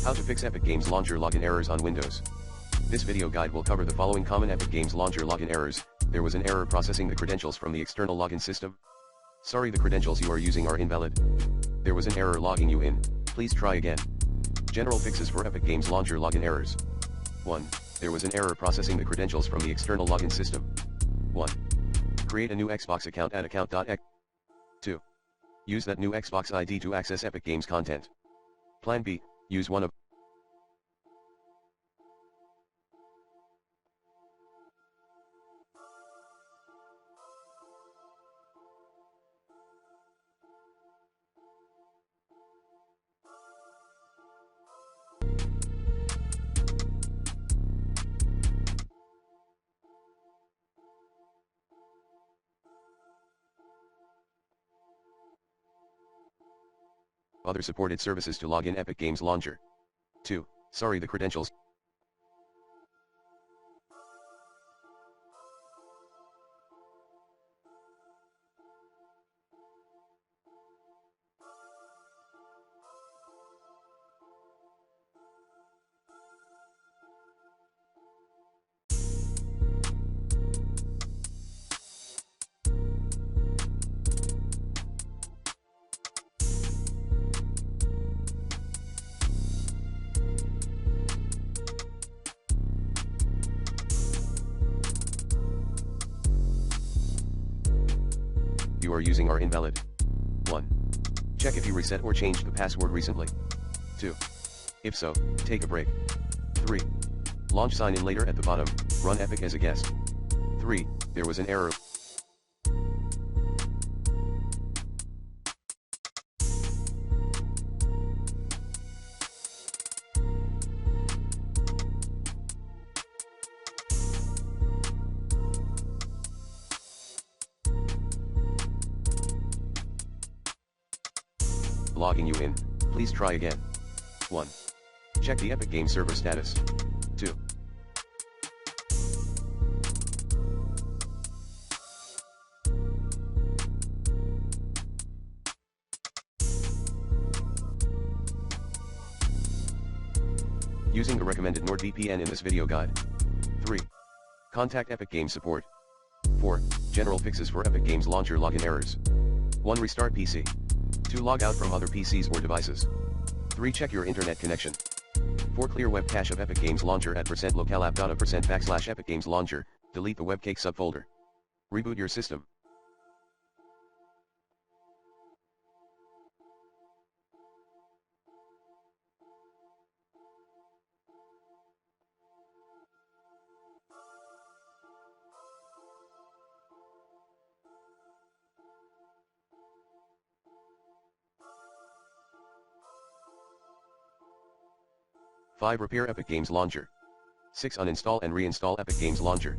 How to fix Epic Games Launcher login errors on Windows. This video guide will cover the following common Epic Games Launcher login errors. There was an error processing the credentials from the external login system. Sorry, the credentials you are using are invalid. There was an error logging you in. Please try again. General fixes for Epic Games Launcher login errors. 1. There was an error processing the credentials from the external login system. 1. Create a new Xbox account at account.exe. 2. Use that new Xbox ID to access Epic Games content. Plan B. Use one of other supported services to log in Epic Games Launcher. 2. Sorry, the credentials. You are using are invalid. 1. Check if you reset or changed the password recently. 2. If so, take a break. 3. Launch sign in later at the bottom, run Epic as a guest. 3. There was an error. Logging you in, please try again. 1. Check the Epic Games server status. 2. Using the recommended NordVPN in this video guide. 3. Contact Epic Games support. 4. General fixes for Epic Games Launcher login errors. 1. Restart PC. 2. Log out from other PCs or devices. 3. Check your internet connection. 4. Clear web cache of Epic Games Launcher at %localapp.a%\Epic Games Launcher, delete the webcake subfolder. Reboot your system. Five. Repair Epic Games Launcher. 6. Uninstall and reinstall Epic Games Launcher.